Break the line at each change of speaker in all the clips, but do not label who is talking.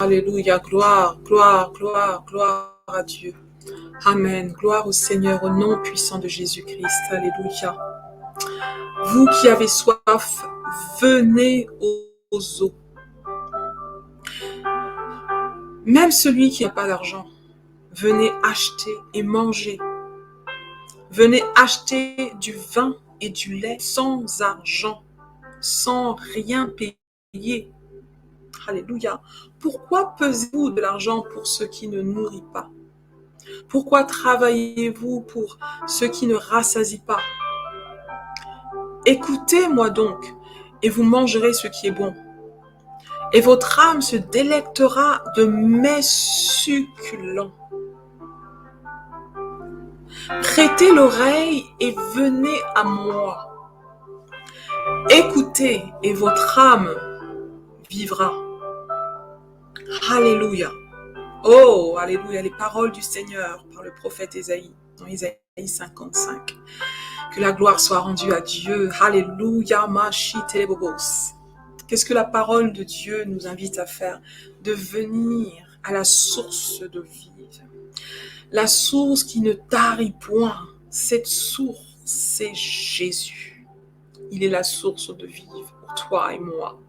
Alléluia, gloire, gloire, gloire, gloire à Dieu. Amen, gloire au Seigneur, au nom puissant de Jésus-Christ. Alléluia. Vous qui avez soif, venez aux eaux. Même celui qui n'a pas d'argent, venez acheter et manger. Venez acheter du vin et du lait sans argent, sans rien payer. Alléluia. Pourquoi pesez-vous de l'argent pour ce qui ne nourrit pas? Pourquoi travaillez-vous pour ce qui ne rassasie pas? Écoutez-moi donc, et vous mangerez ce qui est bon. Et votre âme se délectera de mes succulents. Prêtez l'oreille et venez à moi. Écoutez, et votre âme vivra. Alléluia. Oh, alléluia, les paroles du Seigneur par le prophète Ésaïe, dans Ésaïe 55. Que la gloire soit rendue à Dieu. Alléluia, machitelebobos. Qu'est-ce que la parole de Dieu nous invite à faire? De venir à la source de vie. La source qui ne tarit point. Cette source, c'est Jésus. Il est la source de vie pour toi et moi.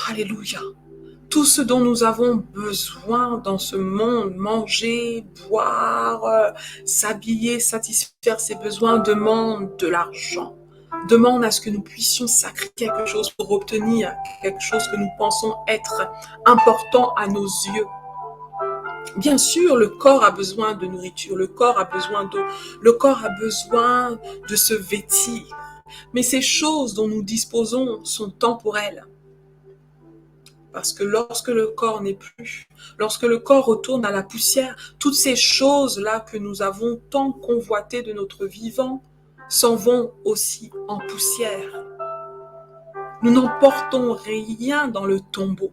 Alléluia. Tout ce dont nous avons besoin dans ce monde, manger, boire, s'habiller, satisfaire ses besoins, demande de l'argent. Demande à ce que nous puissions sacrifier quelque chose pour obtenir quelque chose que nous pensons être important à nos yeux. Bien sûr, le corps a besoin de nourriture, le corps a besoin d'eau, le corps a besoin de se vêtir. Mais ces choses dont nous disposons sont temporelles. Parce que lorsque le corps n'est plus, lorsque le corps retourne à la poussière, toutes ces choses-là que nous avons tant convoitées de notre vivant s'en vont aussi en poussière. Nous n'emportons rien dans le tombeau.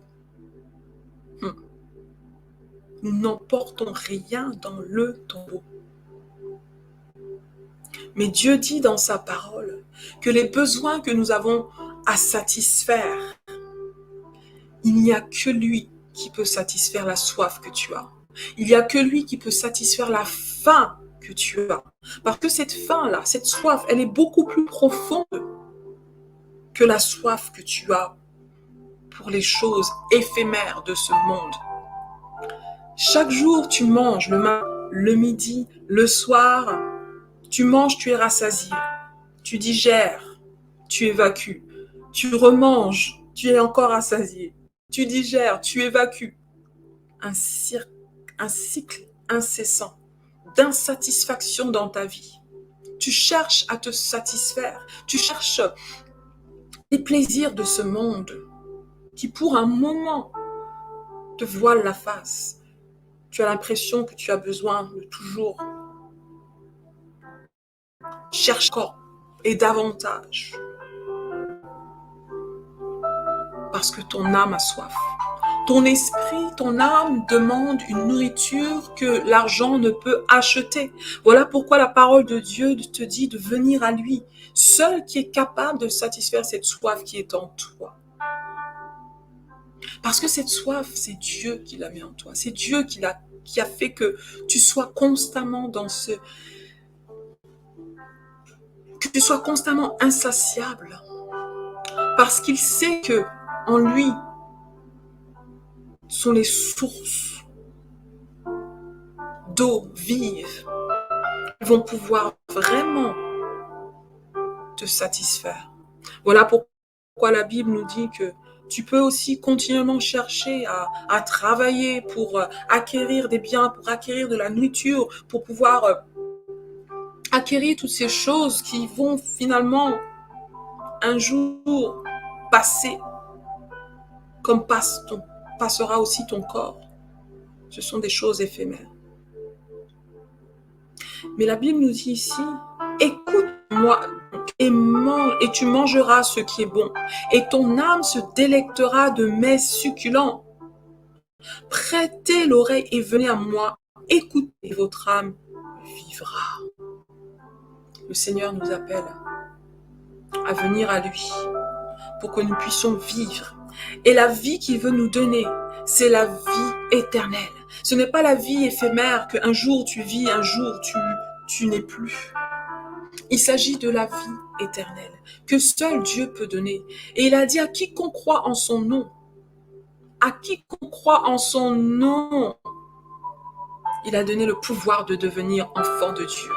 Nous n'emportons rien dans le tombeau. Mais Dieu dit dans sa parole que les besoins que nous avons à satisfaire, il n'y a que lui qui peut satisfaire la soif que tu as. Il n'y a que lui qui peut satisfaire la faim que tu as. Parce que cette faim-là, cette soif, elle est beaucoup plus profonde que la soif que tu as pour les choses éphémères de ce monde. Chaque jour, tu manges le matin, le midi, le soir. Tu manges, tu es rassasié. Tu digères, tu évacues. Tu remanges, tu es encore rassasié. Tu digères, tu évacues. Un cycle incessant d'insatisfaction dans ta vie. Tu cherches à te satisfaire. Tu cherches les plaisirs de ce monde qui, pour un moment, te voilent la face. Tu as l'impression que tu as besoin de toujours chercher encore et davantage. Parce que ton âme a soif. Ton esprit, ton âme demande une nourriture que l'argent ne peut acheter. Voilà pourquoi la parole de Dieu te dit de venir à lui, seul qui est capable de satisfaire cette soif qui est en toi. Parce que cette soif, c'est Dieu qui l'a mis en toi. C'est Dieu qui a fait que tu sois constamment dans ce... que tu sois constamment insatiable. Parce qu'il sait que en lui sont les sources d'eau vive qui vont pouvoir vraiment te satisfaire. Voilà pourquoi la Bible nous dit que tu peux aussi continuellement chercher à travailler pour acquérir des biens, pour acquérir de la nourriture, pour pouvoir acquérir toutes ces choses qui vont finalement un jour passer, comme passera aussi ton corps. Ce sont des choses éphémères. Mais la Bible nous dit ici, écoute-moi et tu mangeras ce qui est bon, et ton âme se délectera de mes succulents. Prêtez l'oreille et venez à moi, écoutez, et votre âme vivra. Le Seigneur nous appelle à venir à lui pour que nous puissions vivre Et la vie qu'il veut nous donner, c'est la vie éternelle. Ce n'est pas la vie éphémère qu'un jour tu vis, un jour tu n'es plus. Il s'agit de la vie éternelle que seul Dieu peut donner. Et il a dit à quiconque croit en son nom, à quiconque croit en son nom, il a donné le pouvoir de devenir enfant de Dieu.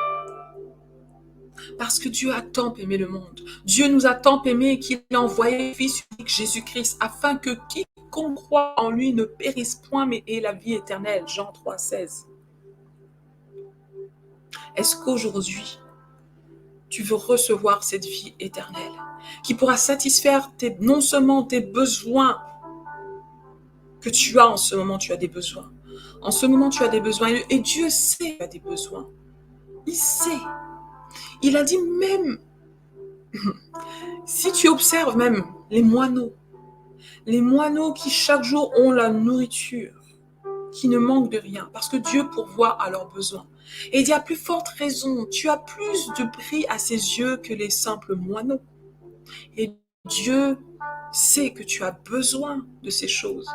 Parce que Dieu a tant aimé le monde. Dieu nous a tant aimé qu'il a envoyé le Fils unique Jésus-Christ afin que quiconque croit en lui ne périsse point mais ait la vie éternelle. Jean 3,16. Est-ce qu'aujourd'hui, tu veux recevoir cette vie éternelle qui pourra satisfaire non seulement tes besoins que tu as en ce moment, tu as des besoins. En ce moment, tu as des besoins et Dieu sait que tu as des besoins. Il sait. Il a dit même, si tu observes même les moineaux qui chaque jour ont la nourriture, qui ne manquent de rien, parce que Dieu pourvoit à leurs besoins. Et il dit à plus forte raison, tu as plus de prix à ses yeux que les simples moineaux. Et Dieu sait que tu as besoin de ces choses.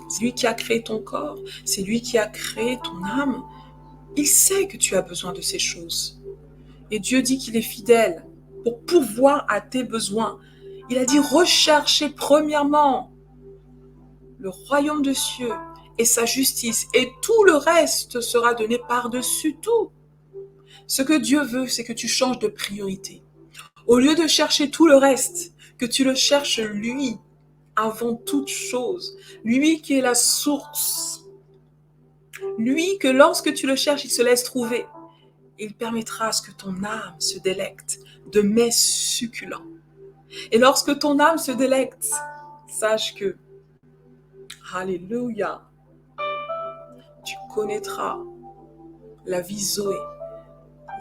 C'est lui qui a créé ton corps, c'est lui qui a créé ton âme. Il sait que tu as besoin de ces choses. Et Dieu dit qu'il est fidèle pour pourvoir à tes besoins. Il a dit recherchez premièrement le royaume de cieux et sa justice, et tout le reste sera donné par-dessus tout. Ce que Dieu veut, c'est que tu changes de priorité. Au lieu de chercher tout le reste, que tu le cherches lui avant toute chose. Lui qui est la source. Lui que lorsque tu le cherches, il se laisse trouver. Il permettra à ce que ton âme se délecte de mets succulents. Et lorsque ton âme se délecte, sache que, alléluia, tu connaîtras la vie Zoé,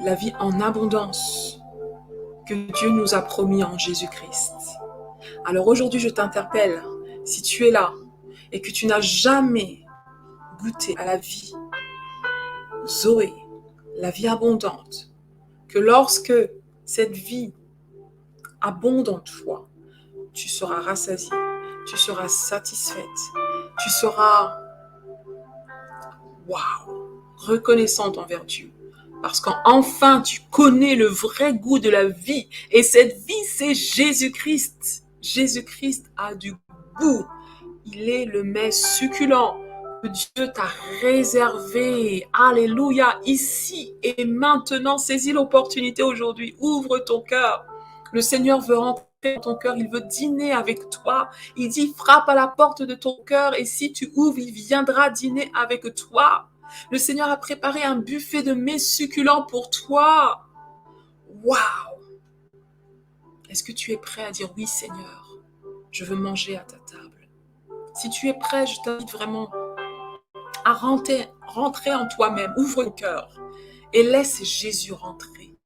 la vie en abondance que Dieu nous a promis en Jésus-Christ. Alors aujourd'hui, je t'interpelle, si tu es là et que tu n'as jamais goûté à la vie Zoé, la vie abondante, que lorsque cette vie abonde en toi, tu seras rassasié, tu seras satisfaite, tu seras reconnaissante envers Dieu. Parce qu'enfin, tu connais le vrai goût de la vie. Et cette vie, c'est Jésus-Christ. Jésus-Christ a du goût. Il est le mets succulent que Dieu t'a réservé. Alléluia. Ici et maintenant, saisis l'opportunité aujourd'hui. Ouvre ton cœur. Le Seigneur veut rentrer dans ton cœur. Il veut dîner avec toi. Il dit, frappe à la porte de ton cœur. Et si tu ouvres, il viendra dîner avec toi. Le Seigneur a préparé un buffet de mets succulents pour toi. Waouh! Est-ce que tu es prêt à dire oui, Seigneur? Je veux manger à ta table. Si tu es prêt, je t'invite vraiment à rentrer en toi-même. Ouvre ton cœur et laisse Jésus rentrer.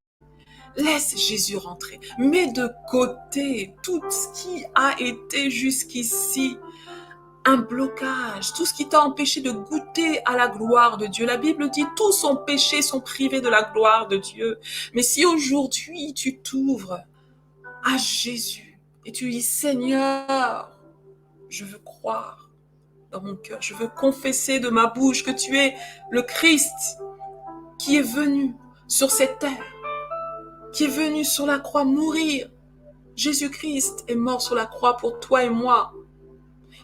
Laisse Jésus rentrer. Mets de côté tout ce qui a été jusqu'ici un blocage, tout ce qui t'a empêché de goûter à la gloire de Dieu. La Bible dit, tous sont péchés, sont privés de la gloire de Dieu. Mais si aujourd'hui tu t'ouvres à Jésus et tu dis, Seigneur, je veux croire dans mon cœur, je veux confesser de ma bouche que tu es le Christ qui est venu sur cette terre, qui est venu sur la croix mourir. Jésus-Christ est mort sur la croix pour toi et moi.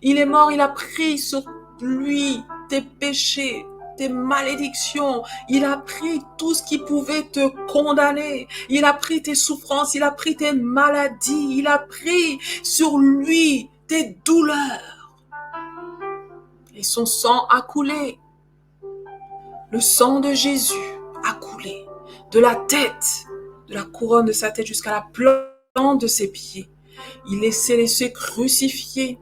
Il est mort, il a pris sur lui tes péchés, tes malédictions. Il a pris tout ce qui pouvait te condamner. Il a pris tes souffrances, il a pris tes maladies. Il a pris sur lui tes douleurs. Et son sang a coulé. Le sang de Jésus a coulé de la tête, de la couronne de sa tête jusqu'à la plante de ses pieds. Il s'est laissé crucifier.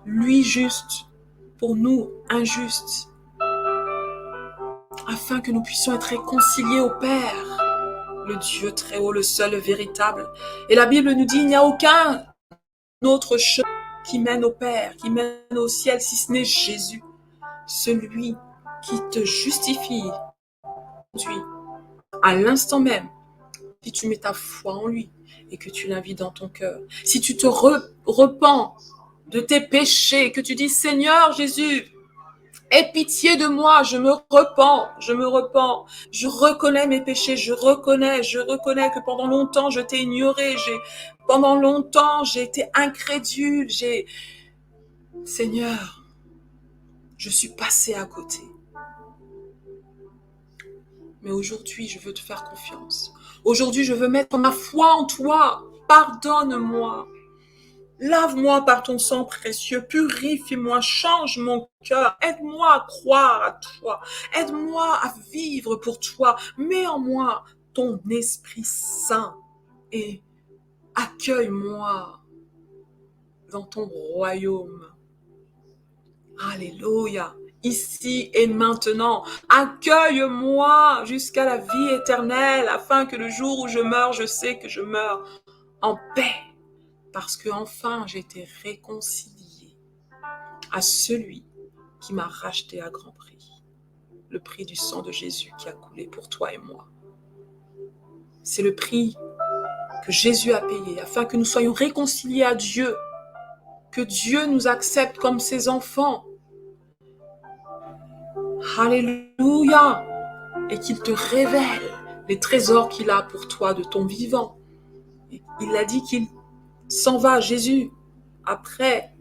Lui juste, pour nous injustes, afin que nous puissions être réconciliés au Père, le Dieu très haut, le seul véritable. Et la Bible nous dit, il n'y a aucun autre chemin qui mène au Père, qui mène au ciel, si ce n'est Jésus, celui qui te justifie aujourd'hui, à l'instant même, si tu mets ta foi en lui. et que tu l'invites dans ton cœur, si tu te repens de tes péchés, que tu dis Seigneur Jésus, aie pitié de moi, je me repens, je reconnais mes péchés, je reconnais que pendant longtemps je t'ai ignoré, pendant longtemps j'ai été incrédule, Seigneur, je suis passé à côté. Mais aujourd'hui, je veux te faire confiance. Aujourd'hui, je veux mettre ma foi en toi. Pardonne-moi. Lave-moi par ton sang précieux. Purifie-moi. Change mon cœur. Aide-moi à croire à toi. Aide-moi à vivre pour toi. Mets en moi ton Esprit Saint et accueille-moi dans ton royaume. Alléluia. Ici et maintenant, accueille-moi jusqu'à la vie éternelle, afin que le jour où je meurs, je sais que je meurs en paix, parce que enfin j'ai été réconcilié à celui qui m'a racheté à grand prix, le prix du sang de Jésus qui a coulé pour toi et moi. C'est le prix que Jésus a payé, afin que nous soyons réconciliés à Dieu, que Dieu nous accepte comme ses enfants. Alléluia! Et qu'il te révèle les trésors qu'il a pour toi de ton vivant. Il a dit qu'il s'en va, Jésus, après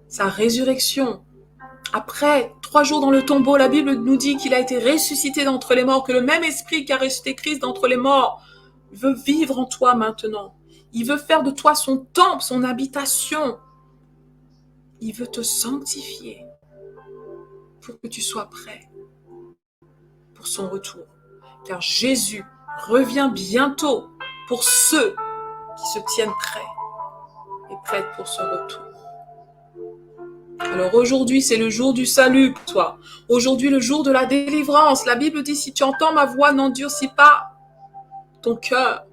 sa résurrection. Après 3 jours dans le tombeau, la Bible nous dit qu'il a été ressuscité d'entre les morts, que le même esprit qui a ressuscité Christ d'entre les morts veut vivre en toi maintenant. Il veut faire de toi son temple, son habitation. Il veut te sanctifier pour que tu sois prêt pour son retour. Car Jésus revient bientôt pour ceux qui se tiennent prêts et prêtes pour son retour. Alors aujourd'hui, c'est le jour du salut pour toi. Aujourd'hui, le jour de la délivrance. La Bible dit, si tu entends ma voix, n'endurcis pas ton cœur.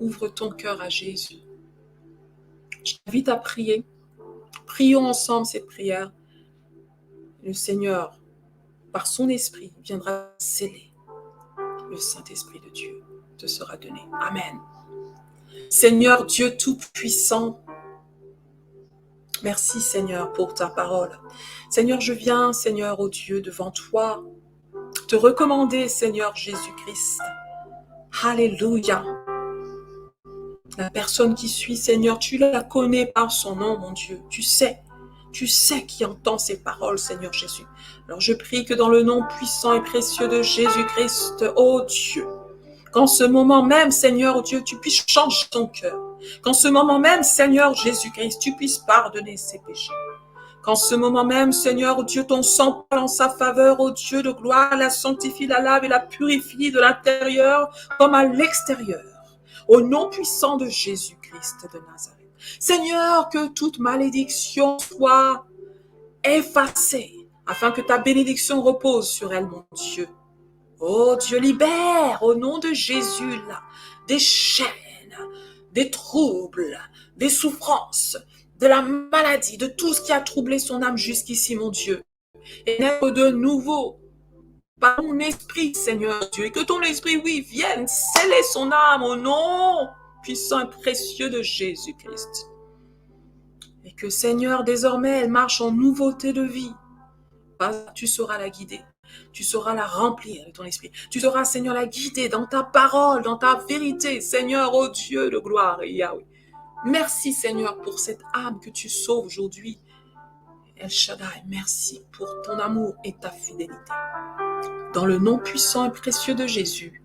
Ouvre ton cœur à Jésus. Je t'invite à prier. Prions ensemble cette prière. Le Seigneur, par son esprit, viendra sceller. Le Saint-Esprit de Dieu te sera donné. Amen. Seigneur Dieu Tout-Puissant, merci Seigneur pour ta parole. Seigneur, je viens, Seigneur, ô Dieu, devant toi, te recommander, Seigneur Jésus-Christ. Alléluia. La personne qui suit, Seigneur, tu la connais par son nom, mon Dieu. Tu sais qui entend ces paroles, Seigneur Jésus. Alors je prie que dans le nom puissant et précieux de Jésus-Christ, ô Dieu, qu'en ce moment même, Seigneur Dieu, tu puisses changer ton cœur. Qu'en ce moment même, Seigneur Jésus-Christ, tu puisses pardonner ses péchés. Qu'en ce moment même, Seigneur Dieu, ton sang parle en sa faveur, ô Dieu de gloire, la sanctifie, la lave et la purifie de l'intérieur comme à l'extérieur. Au nom puissant de Jésus-Christ de Nazareth. Seigneur, que toute malédiction soit effacée, afin que ta bénédiction repose sur elle, mon Dieu. Oh Dieu, libère au nom de Jésus là, des chaînes, des troubles, des souffrances, de la maladie, de tout ce qui a troublé son âme jusqu'ici, mon Dieu. Et naître de nouveau par ton esprit, Seigneur Dieu, et que ton esprit, oui, vienne sceller son âme au nom puissant et précieux de Jésus-Christ. Et que, Seigneur, désormais, elle marche en nouveauté de vie. Tu sauras la guider. Tu sauras la remplir de ton esprit. Tu sauras, Seigneur, la guider dans ta parole, dans ta vérité. Seigneur, ô Dieu de gloire, Yahweh. Merci, Seigneur, pour cette âme que tu sauves aujourd'hui. El Shaddai, merci pour ton amour et ta fidélité. Dans le nom puissant et précieux de Jésus.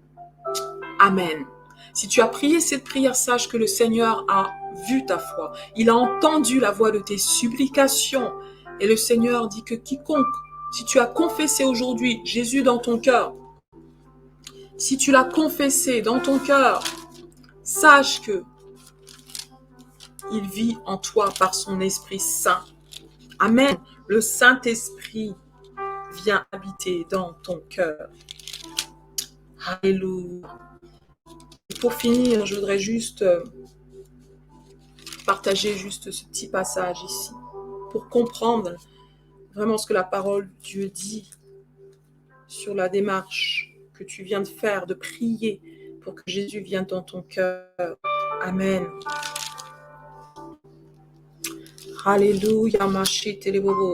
Amen. Si tu as prié cette prière, sache que le Seigneur a vu ta foi. Il a entendu la voix de tes supplications. Et le Seigneur dit que quiconque, si tu as confessé aujourd'hui Jésus dans ton cœur, si tu l'as confessé dans ton cœur, sache que il vit en toi par son Esprit Saint. Amen. Le Saint-Esprit vient habiter dans ton cœur. Alléluia. Et pour finir, je voudrais juste partager juste ce petit passage ici pour comprendre vraiment ce que la parole de Dieu dit sur la démarche que tu viens de faire, de prier pour que Jésus vienne dans ton cœur. Amen. Alléluia,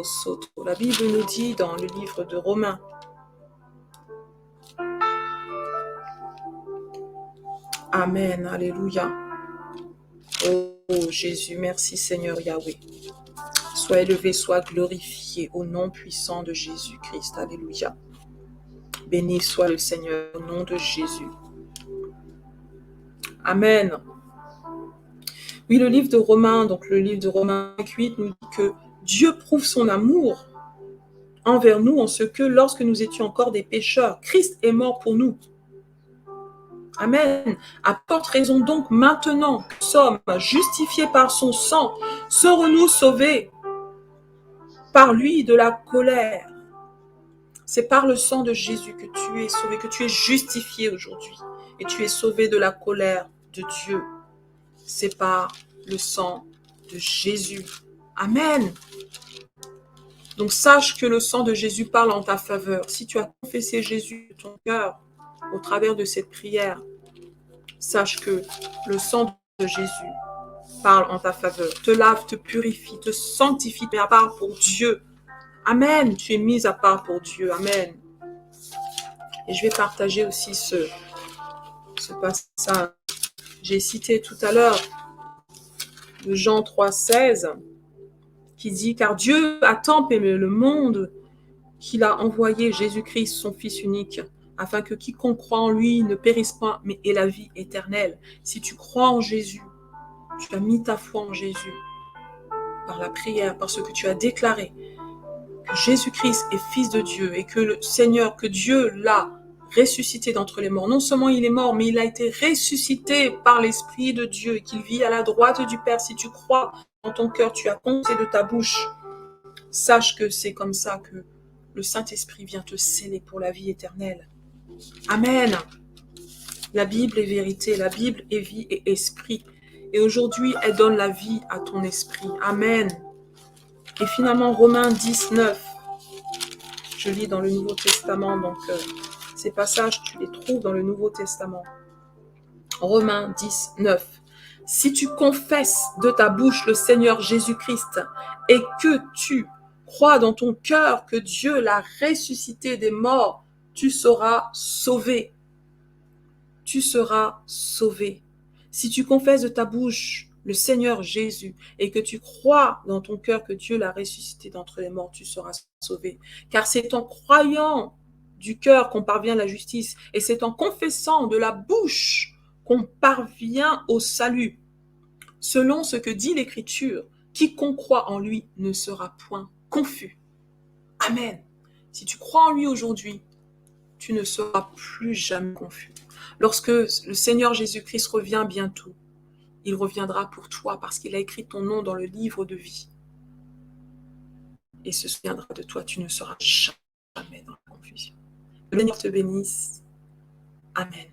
soto. La Bible nous dit dans le livre de Romains, Amen, alléluia. Oh Jésus, merci Seigneur Yahweh. Sois élevé, sois glorifié au nom puissant de Jésus-Christ. Alléluia. Béni soit le Seigneur au nom de Jésus. Amen. Oui, le livre de Romains, donc le livre de Romains 8 nous dit que Dieu prouve son amour envers nous en ce que lorsque nous étions encore des pécheurs, Christ est mort pour nous. Amen. Apporte raison donc maintenant que nous sommes justifiés par son sang, serons-nous sauvés par lui de la colère. C'est par le sang de Jésus que tu es sauvé, que tu es justifié aujourd'hui et tu es sauvé de la colère de Dieu. C'est par le sang de Jésus. Amen. Donc sache que le sang de Jésus parle en ta faveur. Si tu as confessé Jésus de ton cœur au travers de cette prière, sache que le sang de Jésus parle en ta faveur, te lave, te purifie, te sanctifie, te met à part pour Dieu. Amen. Tu es mise à part pour Dieu. Amen. Et je vais partager aussi ce passage. J'ai cité tout à l'heure de Jean 3,16 qui dit « Car Dieu a tant aimé le monde qu'il a envoyé Jésus-Christ, son Fils unique, afin que quiconque croit en lui ne périsse point, mais ait la vie éternelle. » Si tu crois en Jésus, tu as mis ta foi en Jésus par la prière, parce que tu as déclaré que Jésus-Christ est Fils de Dieu et que le Seigneur, que Dieu l'a ressuscité d'entre les morts. Non seulement il est mort, mais il a été ressuscité par l'Esprit de Dieu et qu'il vit à la droite du Père. Si tu crois dans ton cœur, tu as confessé de ta bouche, sache que c'est comme ça que le Saint-Esprit vient te sceller pour la vie éternelle. Amen. La Bible est vérité, la Bible est vie et esprit. Et aujourd'hui, elle donne la vie à ton esprit. Amen. Et finalement, Romains 19, je lis dans le Nouveau Testament, donc ces passages, tu les trouves dans le Nouveau Testament. Romains 19. Si tu confesses de ta bouche le Seigneur Jésus-Christ et que tu crois dans ton cœur que Dieu l'a ressuscité des morts, tu seras sauvé. Tu seras sauvé. Si tu confesses de ta bouche le Seigneur Jésus et que tu crois dans ton cœur que Dieu l'a ressuscité d'entre les morts, tu seras sauvé. Car c'est en croyant du cœur qu'on parvient à la justice et c'est en confessant de la bouche qu'on parvient au salut. Selon ce que dit l'Écriture, quiconque croit en lui ne sera point confus. Amen. Si tu crois en lui aujourd'hui, tu ne seras plus jamais confus. Lorsque le Seigneur Jésus-Christ revient bientôt, il reviendra pour toi parce qu'il a écrit ton nom dans le livre de vie. Et se souviendra de toi, tu ne seras jamais dans la confusion. Que le Seigneur te bénisse. Amen.